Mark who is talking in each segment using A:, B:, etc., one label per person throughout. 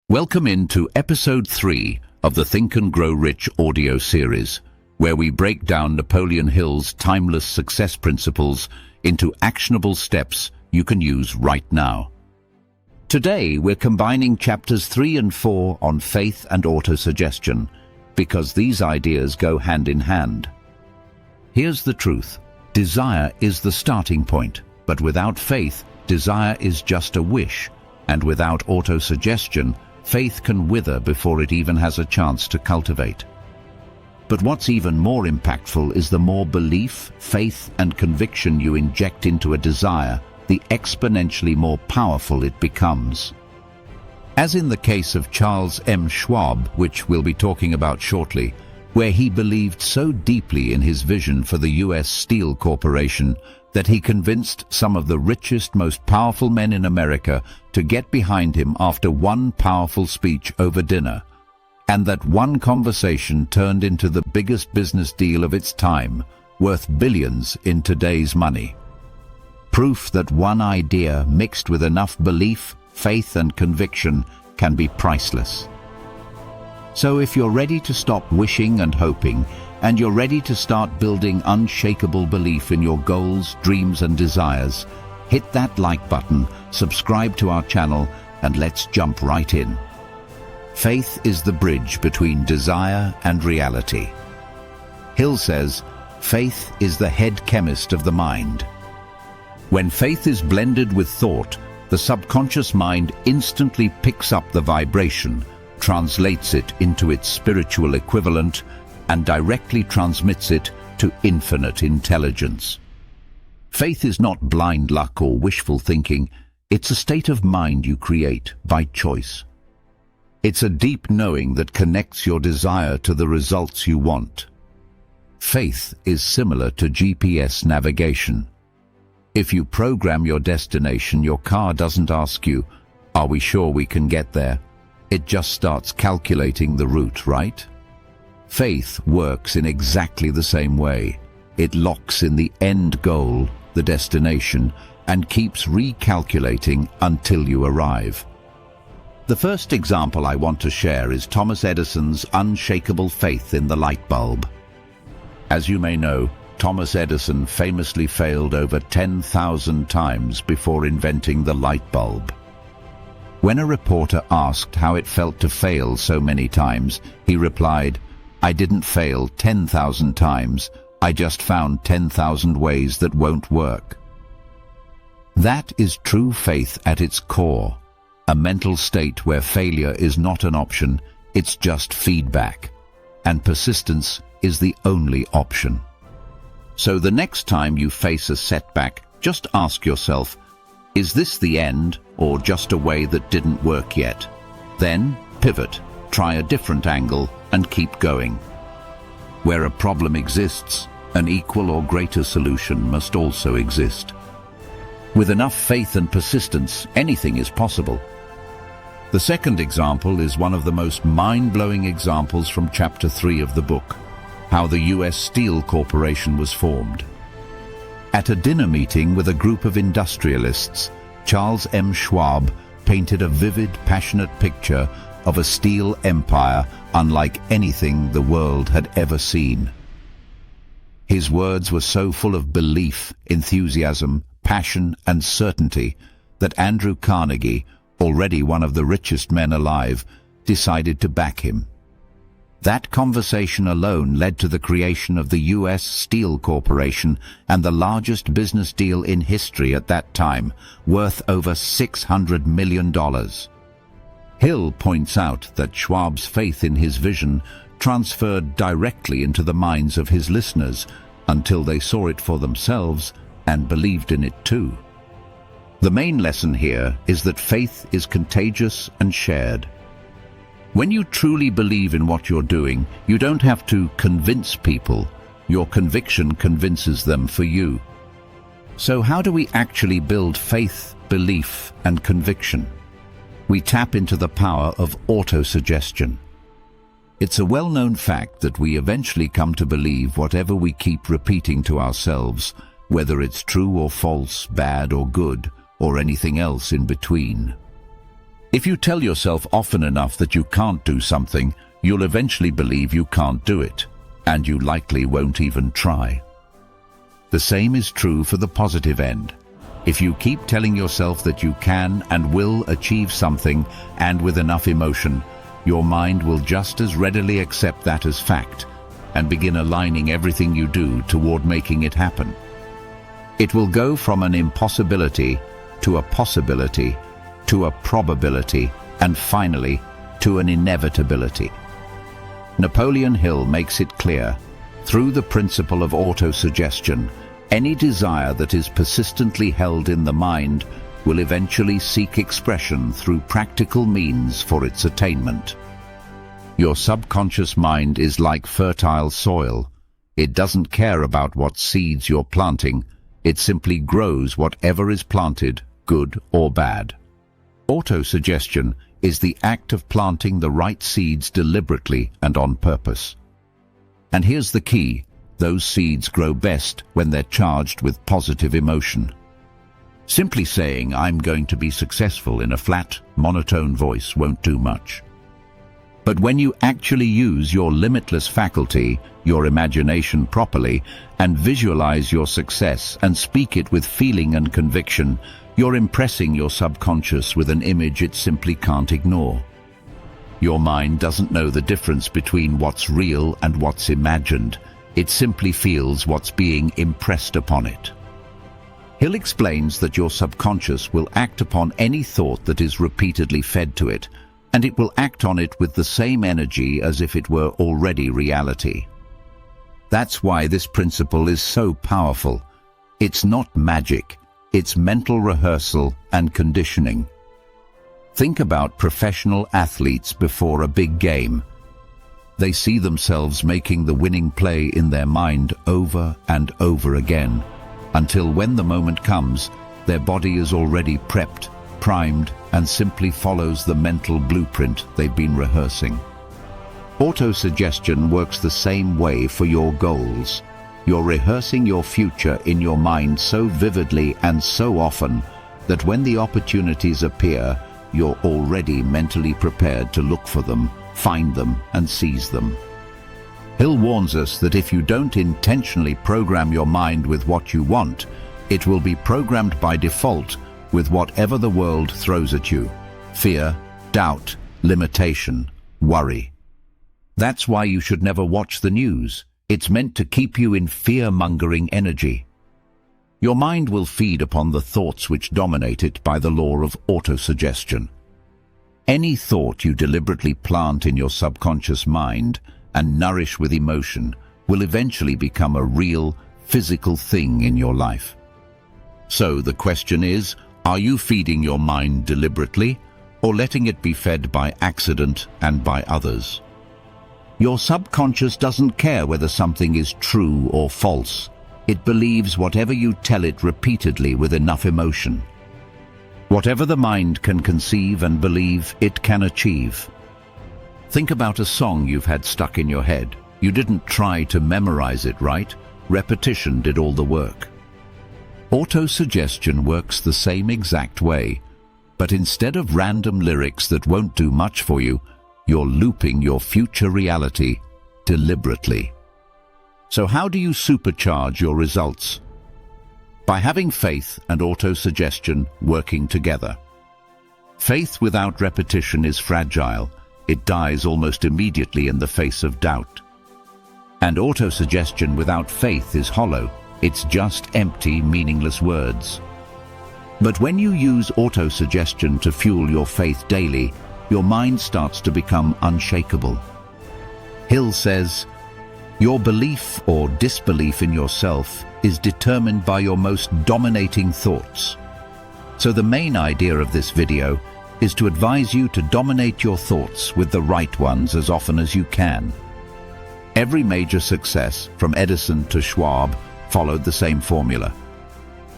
A: Welcome into episode 3 of the Think and Grow Rich audio series, where we break down Napoleon Hill's timeless success principles into actionable steps you can use right now. Today, we're combining chapters 3 and 4 on faith and autosuggestion, because these ideas go hand in hand. Here's the truth. Desire is the starting point, but without faith, desire is just a wish, and without autosuggestion, faith can wither before it even has a chance to cultivate. But what's even more impactful is the more belief, faith, and conviction you inject into a desire, the exponentially more powerful it becomes. As in the case of Charles M. Schwab, which we'll be talking about shortly, where he believed so deeply in his vision for the U.S. Steel Corporation that he convinced some of the richest, most powerful men in America to get behind him after one powerful speech over dinner, and that one conversation turned into the biggest business deal of its time, worth billions in today's money. Proof that one idea mixed with enough belief, faith, and conviction can be priceless. So if you're ready to stop wishing and hoping, and you're ready to start building unshakable belief in your goals, dreams, and desires, hit that like button, subscribe to our channel, and let's jump right in. Faith is the bridge between desire and reality. Hill says, faith is the head chemist of the mind. When faith is blended with thought, the subconscious mind instantly picks up the vibration, translates it into its spiritual equivalent, and directly transmits it to infinite intelligence. Faith is not blind luck or wishful thinking. It's a state of mind you create by choice. It's a deep knowing that connects your desire to the results you want. Faith is similar to GPS navigation. If you program your destination, your car doesn't ask you, "Are we sure we can get there?" It just starts calculating the route, right? Faith works in exactly the same way. It locks in the end goal, the destination, and keeps recalculating until you arrive. The first example I want to share is Thomas Edison's unshakable faith in the light bulb. As you may know, Thomas Edison famously failed over 10,000 times before inventing the light bulb. When a reporter asked how it felt to fail so many times, he replied, "I didn't fail 10,000 times, I just found 10,000 ways that won't work." That is true faith at its core, a mental state where failure is not an option, it's just feedback, and persistence is the only option. So the next time you face a setback, just ask yourself, is this the end or just a way that didn't work yet? Then pivot, try a different angle, and keep going. Where a problem exists, an equal or greater solution must also exist. With enough faith and persistence, anything is possible. The second example is one of the most mind-blowing examples from chapter 3 of the book, how the U.S. Steel Corporation was formed. At a dinner meeting with a group of industrialists, Charles M. Schwab painted a vivid, passionate picture of a steel empire unlike anything the world had ever seen. His words were so full of belief, enthusiasm, passion, and certainty that Andrew Carnegie, already one of the richest men alive, decided to back him. That conversation alone led to the creation of the U.S. Steel Corporation and the largest business deal in history at that time, worth over $600 million. Hill points out that Schwab's faith in his vision transferred directly into the minds of his listeners until they saw it for themselves and believed in it too. The main lesson here is that faith is contagious and shared. When you truly believe in what you're doing, you don't have to convince people. Your conviction convinces them for you. So how do we actually build faith, belief, and conviction? We tap into the power of autosuggestion. It's a well-known fact that we eventually come to believe whatever we keep repeating to ourselves, whether it's true or false, bad or good, or anything else in between. If you tell yourself often enough that you can't do something, you'll eventually believe you can't do it, and you likely won't even try. The same is true for the positive end. If you keep telling yourself that you can and will achieve something, and with enough emotion, your mind will just as readily accept that as fact and begin aligning everything you do toward making it happen. It will go from an impossibility to a possibility to a probability and finally to an inevitability. Napoleon Hill makes it clear, through the principle of autosuggestion, any desire that is persistently held in the mind will eventually seek expression through practical means for its attainment. Your subconscious mind is like fertile soil. It doesn't care about what seeds you're planting. It simply grows whatever is planted, good or bad. Autosuggestion is the act of planting the right seeds deliberately and on purpose. And here's the key: those seeds grow best when they're charged with positive emotion. Simply saying, "I'm going to be successful," in a flat, monotone voice won't do much. But when you actually use your limitless faculty, your imagination properly, and visualize your success and speak it with feeling and conviction, you're impressing your subconscious with an image it simply can't ignore. Your mind doesn't know the difference between what's real and what's imagined. It simply feels what's being impressed upon it. Hill explains that your subconscious will act upon any thought that is repeatedly fed to it, and it will act on it with the same energy as if it were already reality. That's why this principle is so powerful. It's not magic, it's mental rehearsal and conditioning. Think about professional athletes before a big game. They see themselves making the winning play in their mind over and over again, until when the moment comes, their body is already prepped, primed, and simply follows the mental blueprint they've been rehearsing. Autosuggestion works the same way for your goals. You're rehearsing your future in your mind so vividly and so often that when the opportunities appear, you're already mentally prepared to look for them, find them, and seize them. Hill warns us that if you don't intentionally program your mind with what you want, it will be programmed by default with whatever the world throws at you: fear, doubt, limitation, worry. That's why you should never watch the news. It's meant to keep you in fear-mongering energy. Your mind will feed upon the thoughts which dominate it by the law of autosuggestion. Any thought you deliberately plant in your subconscious mind and nourish with emotion will eventually become a real, physical thing in your life. So the question is, are you feeding your mind deliberately or letting it be fed by accident and by others? Your subconscious doesn't care whether something is true or false. It believes whatever you tell it repeatedly with enough emotion. Whatever the mind can conceive and believe, it can achieve. Think about a song you've had stuck in your head. You didn't try to memorize it, right? Repetition did all the work. Autosuggestion works the same exact way, but instead of random lyrics that won't do much for you, you're looping your future reality deliberately. So how do you supercharge your results? By having faith and autosuggestion working together. Faith without repetition is fragile. It dies almost immediately in the face of doubt. And autosuggestion without faith is hollow. It's just empty, meaningless words. But when you use autosuggestion to fuel your faith daily, your mind starts to become unshakable. Hill says, your belief or disbelief in yourself is determined by your most dominating thoughts. So the main idea of this video is to advise you to dominate your thoughts with the right ones as often as you can. Every major success, from Edison to Schwab, followed the same formula.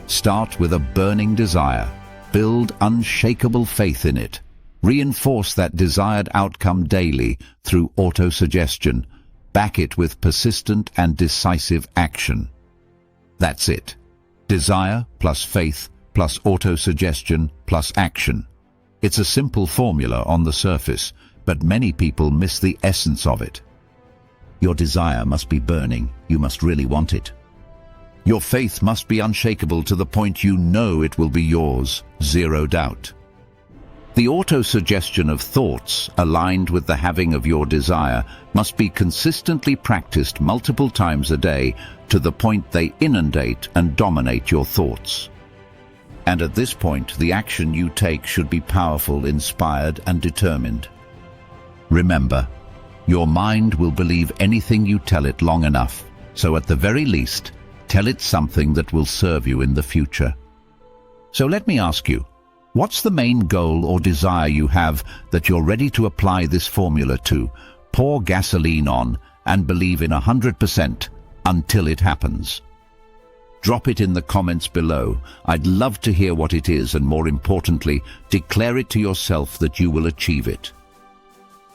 A: Start with a burning desire, build unshakable faith in it, reinforce that desired outcome daily through autosuggestion, back it with persistent and decisive action. That's it. Desire plus faith plus autosuggestion plus action. It's a simple formula on the surface, but many people miss the essence of it. Your desire must be burning. You must really want it. Your faith must be unshakable to the point you know it will be yours, zero doubt. The autosuggestion of thoughts aligned with the having of your desire must be consistently practiced multiple times a day to the point they inundate and dominate your thoughts. And at this point, the action you take should be powerful, inspired, and determined. Remember, your mind will believe anything you tell it long enough, so at the very least, tell it something that will serve you in the future. So let me ask you, what's the main goal or desire you have that you're ready to apply this formula to, pour gasoline on, and believe in 100% until it happens? Drop it in the comments below. I'd love to hear what it is, and more importantly, declare it to yourself that you will achieve it.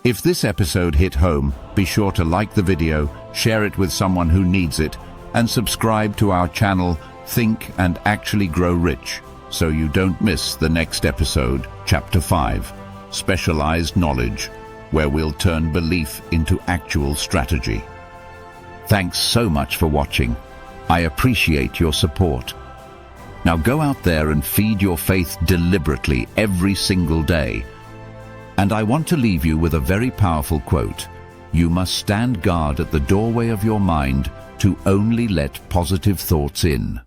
A: If this episode hit home, be sure to like the video, share it with someone who needs it, and subscribe to our channel, Think and Actually Grow Rich, so you don't miss the next episode, Chapter 5, Specialized Knowledge, where we'll turn belief into actual strategy. Thanks so much for watching. I appreciate your support. Now go out there and feed your faith deliberately every single day. And I want to leave you with a very powerful quote. You must stand guard at the doorway of your mind to only let positive thoughts in.